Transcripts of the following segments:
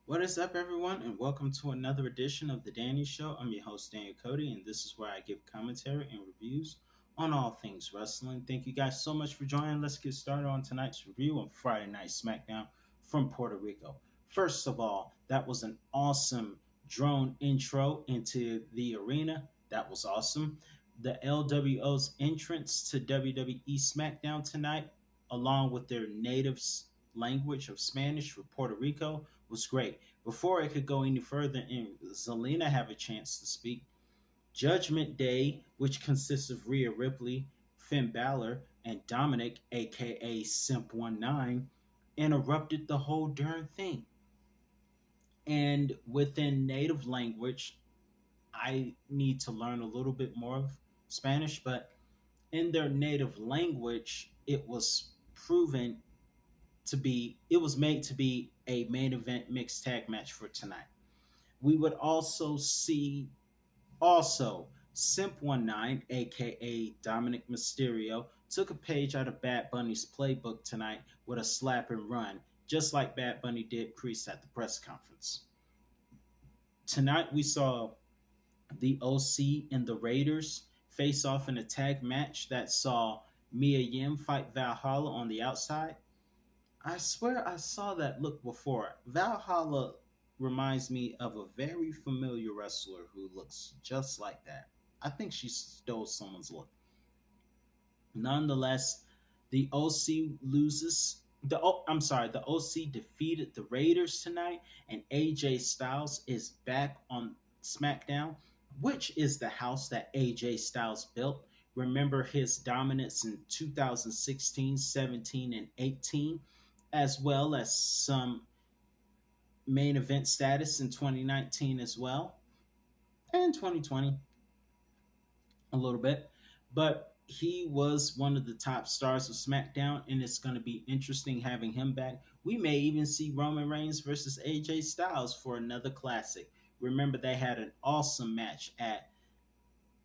What is up, everyone, and welcome to another edition of The Danny Show. I'm your host, Daniel Cody, and this is where I give commentary and reviews on all things wrestling. Thank you guys so much for joining. Let's get started on tonight's review of Friday Night Smackdown from Puerto Rico. First of all, that was an awesome drone intro into the arena. That was awesome. The LWO's entrance to WWE Smackdown tonight, along with their native language of Spanish for Puerto Rico, was great. Before I could go any further and Zelina have a chance to speak, Judgment Day, which consists of Rhea Ripley, Finn Balor, and Dominic, aka Simp19, interrupted the whole darn thing. And within native language, I need to learn a little bit more of Spanish, but in their native language, it was proven it was made to be a main event mixed tag match for tonight. We would also see Simp19, aka Dominic Mysterio, took a page out of Bad Bunny's playbook tonight with a slap and run, just like Bad Bunny did Priest at the press conference. Tonight we saw the OC and the Raiders face off in a tag match that saw Mia Yim fight Valhalla on the outside. I swear I saw that look before. Valhalla reminds me of a very familiar wrestler who looks just like that. I think she stole someone's look. Nonetheless, the OC loses. The OC defeated the Raiders tonight, and AJ Styles is back on SmackDown, which is the house that AJ Styles built. Remember his dominance in 2016, 17, and 18, as well as some main event status in 2019 as well, and 2020 a little bit. But he was one of the top stars of SmackDown, and it's going to be interesting having him back. We may even see Roman Reigns versus AJ Styles for another classic. Remember, they had an awesome match at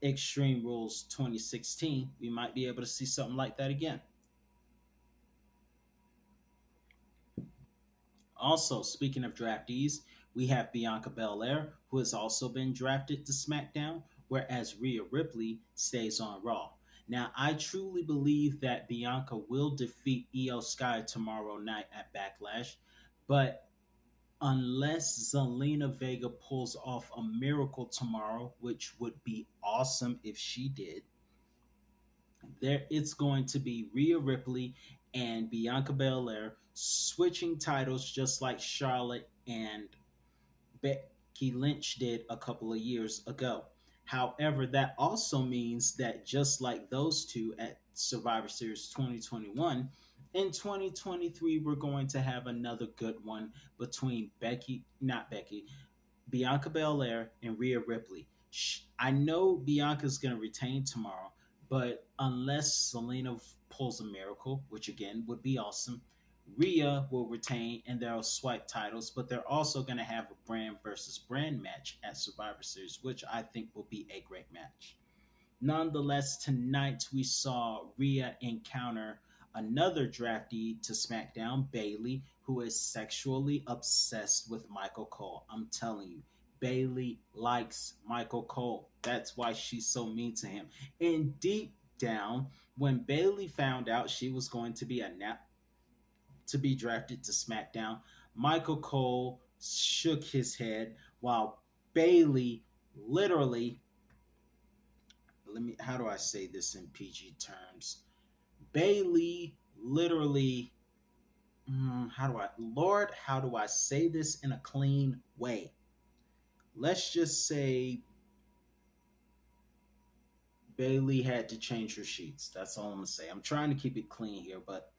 Extreme Rules 2016. We might be able to see something like that again. Also, speaking of draftees, we have Bianca Belair, who has also been drafted to SmackDown, whereas Rhea Ripley stays on Raw. Now, I truly believe that Bianca will defeat Io Sky tomorrow night at Backlash, but unless Zelina Vega pulls off a miracle tomorrow, which would be awesome if she did, there it's going to be Rhea Ripley and Bianca Belair switching titles just like Charlotte and Becky Lynch did a couple of years ago. However, that also means that just like those two at Survivor Series 2021, in 2023 we're going to have another good one between Bianca Belair and Rhea Ripley. I know Bianca's going to retain tomorrow, but unless Selena pulls a miracle, which again would be awesome, Rhea will retain and they'll swipe titles, but they're also going to have a brand versus brand match at Survivor Series, which I think will be a great match. Nonetheless, tonight we saw Rhea encounter another draftee to SmackDown, Bayley, who is sexually obsessed with Michael Cole. I'm telling you, Bayley likes Michael Cole. That's why she's so mean to him. And deep down, when Bayley found out she was going to be drafted to SmackDown, Michael Cole shook his head while Bayley literally, how do I say this in PG terms? Bayley literally, how do I say this in a clean way? Let's just say Bayley had to change her sheets. That's all I'm gonna say. I'm trying to keep it clean here, but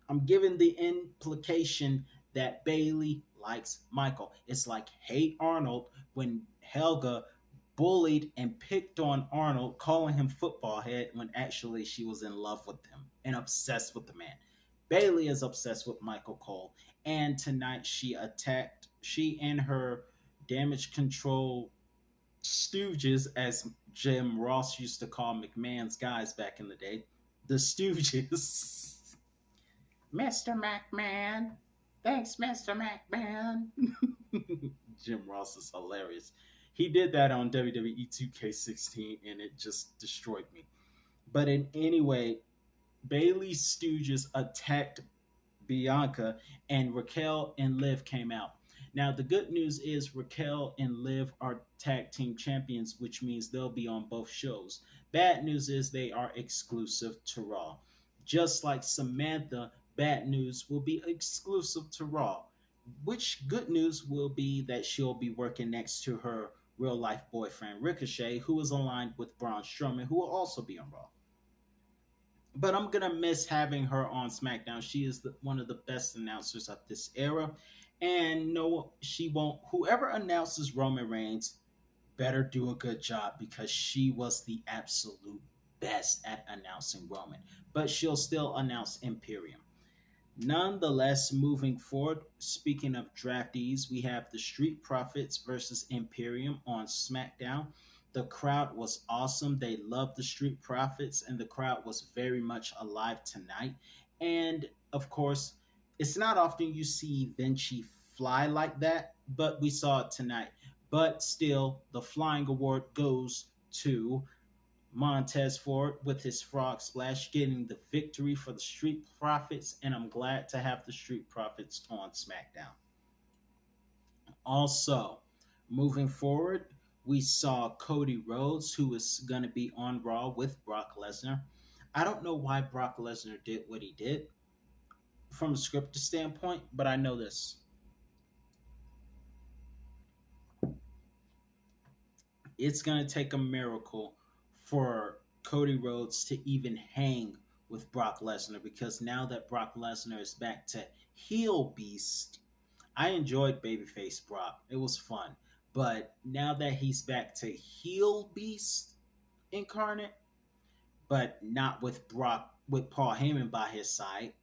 I'm giving the implication that Bayley likes Michael. It's like Hey Arnold when Helga bullied and picked on Arnold, calling him football head when actually she was in love with him and obsessed with the man. Bayley is obsessed with Michael Cole, and tonight she and her damage control stooges, as Jim Ross used to call McMahon's guys back in the day, the stooges. Mr. McMahon, Thanks, Mr. McMahon. Jim Ross is hilarious. He did that on WWE 2K16 and it just destroyed me. But in any way, Bailey Stooges attacked Bianca, and Raquel and Liv came out. Now, the good news is Raquel and Liv are tag team champions, which means they'll be on both shows. Bad news is they are exclusive to Raw. Just like Samantha, bad news will be exclusive to Raw. Which good news will be that she'll be working next to her real life boyfriend Ricochet, who is aligned with Braun Strowman, who will also be on Raw. But I'm gonna miss having her on SmackDown. She is one of the best announcers of this era, and no, she won't. Whoever announces Roman Reigns better do a good job because she was the absolute best at announcing Roman. But she'll still announce Imperium. Nonetheless, moving forward, speaking of draftees, we have the Street Profits versus Imperium on SmackDown. The crowd was awesome. They loved the Street Profits, and the crowd was very much alive tonight. And of course, it's not often you see Vinci fly like that, but we saw it tonight. But still, the flying award goes to Montez Ford with his frog splash, getting the victory for the Street Profits, and I'm glad to have the Street Profits on SmackDown. Also, moving forward, we saw Cody Rhodes, who is going to be on Raw with Brock Lesnar. I don't know why Brock Lesnar did what he did from a scripted standpoint, but I know this. It's going to take a miracle for Cody Rhodes to even hang with Brock Lesnar because now that Brock Lesnar is back to heel beast, I enjoyed babyface Brock. It was fun. But now that he's back to heel beast incarnate, but not with Brock with Paul Heyman by his side,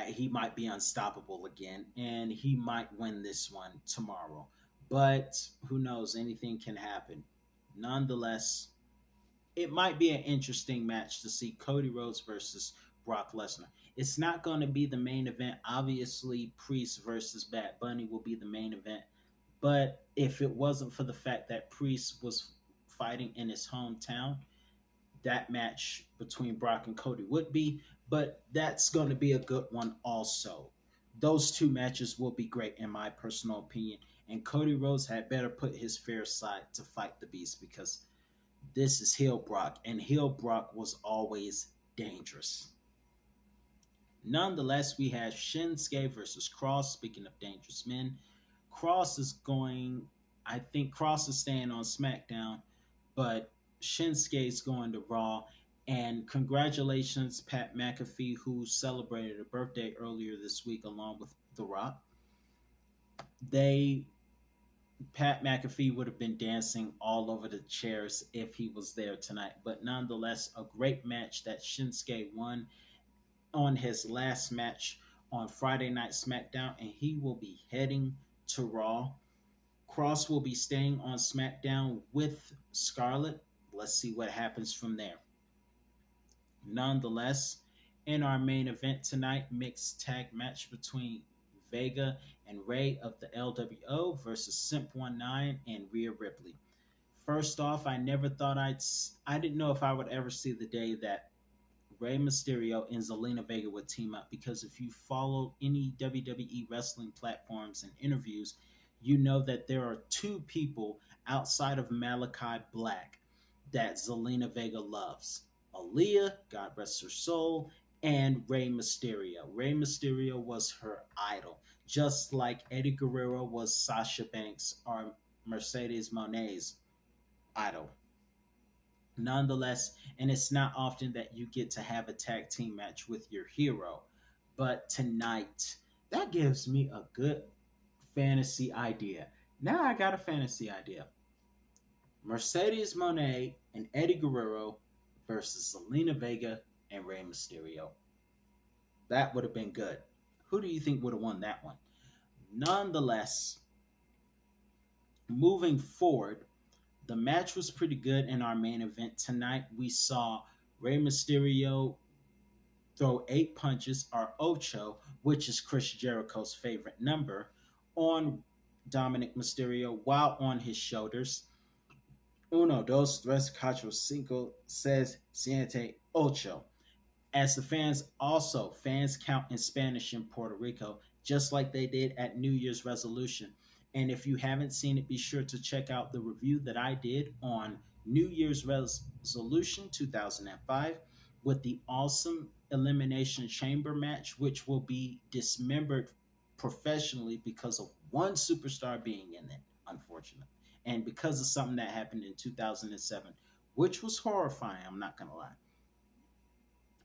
he might be unstoppable again, and he might win this one tomorrow. But who knows? Anything can happen. Nonetheless, it might be an interesting match to see Cody Rhodes versus Brock Lesnar. It's not going to be the main event. Obviously, Priest versus Bad Bunny will be the main event. But if it wasn't for the fact that Priest was fighting in his hometown, that match between Brock and Cody would be. But that's going to be a good one also. Those two matches will be great in my personal opinion. And Cody Rhodes had better put his fair side to fight the Beast because this is heel Brock, and heel Brock was always dangerous. Nonetheless, we have Shinsuke versus Cross. Speaking of dangerous men, Cross is going. I think Cross is staying on SmackDown, but Shinsuke is going to Raw. And congratulations, Pat McAfee, who celebrated a birthday earlier this week along with The Rock. They Pat McAfee would have been dancing all over the chairs if he was there tonight. But nonetheless, a great match that Shinsuke won on his last match on Friday Night SmackDown, and he will be heading to Raw. Cross will be staying on SmackDown with Scarlett. Let's see what happens from there. Nonetheless, in our main event tonight, mixed tag match between Vega and Ray of the LWO versus Simp19 and Rhea Ripley. First off, I didn't know if I would ever see the day that Rey Mysterio and Zelina Vega would team up, because if you follow any WWE wrestling platforms and interviews, you know that there are two people outside of Malachi Black that Zelina Vega loves. Aaliyah, God rest her soul, and Rey Mysterio. Rey Mysterio was her idol, just like Eddie Guerrero was Sasha Banks or Mercedes Moné's idol. Nonetheless, and it's not often that you get to have a tag team match with your hero, but tonight, that gives me a good fantasy idea. Now I got a fantasy idea. Mercedes Moné and Eddie Guerrero versus Zelina Vega and Rey Mysterio. That would have been good. Who do you think would have won that one? Nonetheless, moving forward, the match was pretty good in our main event tonight. We saw Rey Mysterio throw 8 punches, or ocho, which is Chris Jericho's favorite number, on Dominic Mysterio while on his shoulders. Uno, dos, tres, cuatro, cinco, seis, siete, ocho. As the fans count in Spanish in Puerto Rico, just like they did at New Year's resolution. And if you haven't seen it, be sure to check out the review that I did on New Year's resolution 2005 with the awesome elimination chamber match, which will be dismembered professionally because of one superstar being in it, unfortunately, and because of something that happened in 2007, which was horrifying, I'm not gonna lie.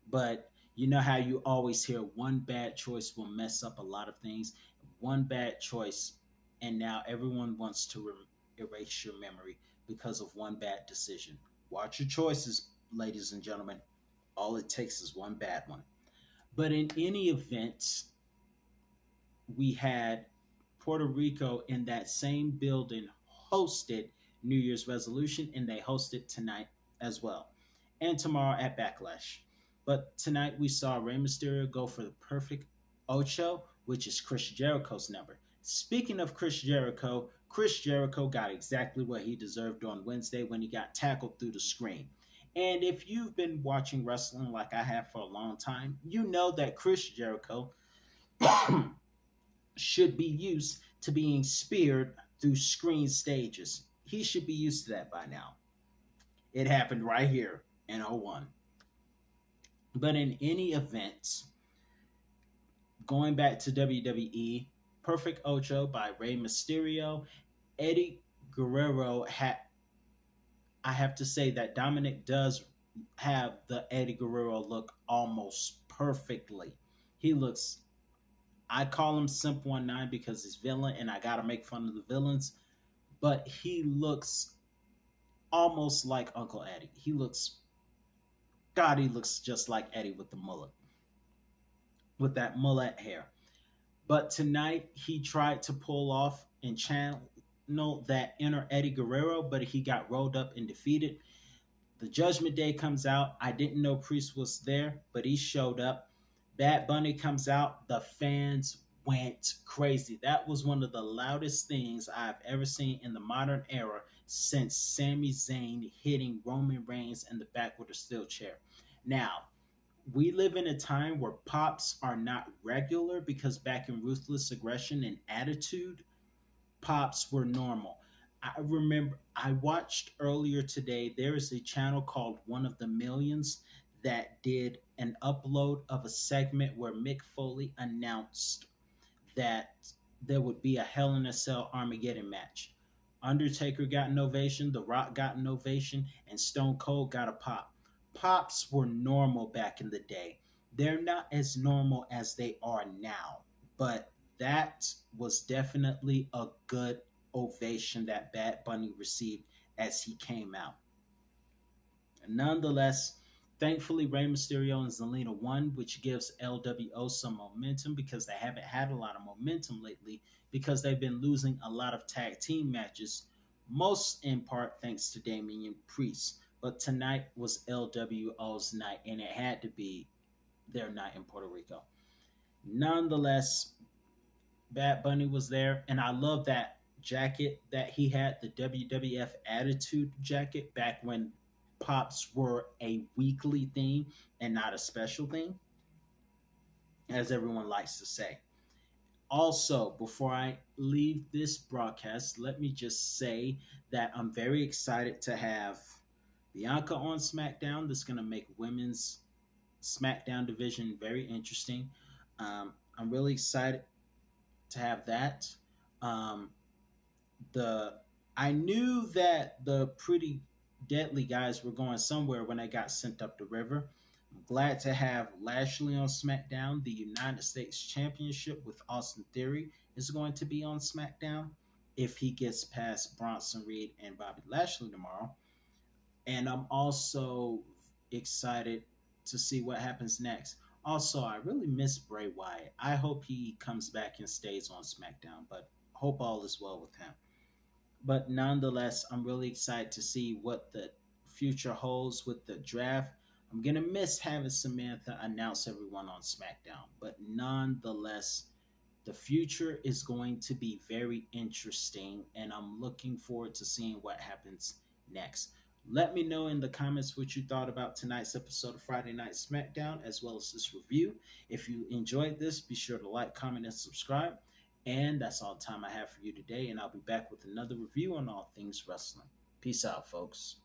But you know how you always hear one bad choice will mess up a lot of things. One bad choice, and now everyone wants to erase your memory because of one bad decision. Watch your choices, ladies and gentlemen. All it takes is one bad one. But in any event, we had Puerto Rico in that same building hosted New Year's resolution, and they hosted tonight as well, and tomorrow at Backlash. But tonight we saw Rey Mysterio go for the perfect ocho, which is Chris Jericho's number. Speaking of Chris Jericho got exactly what he deserved on Wednesday when he got tackled through the screen. And if you've been watching wrestling like I have for a long time, you know that Chris Jericho should be used to being speared through screen stages. He should be used to that by now. It happened right here in '01. But in any event, going back to WWE, Perfect Ocho by Rey Mysterio, Eddie Guerrero had. I have to say that Dominic does have the Eddie Guerrero look almost perfectly. He looks. I call him Simp 19 because he's villain, and I gotta make fun of the villains. But he looks almost like Uncle Eddie. He looks just like Eddie with the mullet, with that mullet hair. But tonight he tried to pull off and channel that inner Eddie Guerrero, but he got rolled up and defeated. The Judgment Day comes out. I didn't know Priest was there, but he showed up. Bad Bunny comes out. The fans went crazy. That was one of the loudest things I've ever seen in the modern era since Sami Zayn hitting Roman Reigns in the back with a steel chair. Now, we live in a time where pops are not regular because back in Ruthless Aggression and Attitude, pops were normal. I remember I watched earlier today, there is a channel called One of the Millions that did an upload of a segment where Mick Foley announced that there would be a Hell in a Cell Armageddon match. Undertaker got an ovation, The Rock got an ovation, and Stone Cold got a pop. Pops were normal back in the day. They're not as normal as they are now, but that was definitely a good ovation that Bad Bunny received as he came out. Nonetheless, thankfully, Rey Mysterio and Zelina won, which gives LWO some momentum because they haven't had a lot of momentum lately because they've been losing a lot of tag team matches, most in part thanks to Damian Priest. But tonight was LWO's night, and it had to be their night in Puerto Rico. Nonetheless, Bad Bunny was there, and I love that jacket that he had, the WWF Attitude jacket, back when pops were a weekly thing and not a special thing, as everyone likes to say. Also, before I leave this broadcast, let me just say that I'm very excited to have Bianca on SmackDown. That's going to make women's SmackDown division very interesting. I'm really excited to have that. Um, the I knew that the Pretty Deadly guys were going somewhere when they got sent up the river. I'm glad to have Lashley on SmackDown. The United States Championship with Austin Theory is going to be on SmackDown if he gets past Bronson Reed and Bobby Lashley tomorrow. And I'm also excited to see what happens next. Also, I really miss Bray Wyatt. I hope he comes back and stays on SmackDown, but hope all is well with him. But nonetheless, I'm really excited to see what the future holds with the draft. I'm gonna miss having Samantha announce everyone on SmackDown, but nonetheless, the future is going to be very interesting, and I'm looking forward to seeing what happens next. Let me know in the comments what you thought about tonight's episode of Friday Night SmackDown, as well as this review. If you enjoyed this, be sure to like, comment, and subscribe. And that's all the time I have for you today, and I'll be back with another review on all things wrestling. Peace out, folks.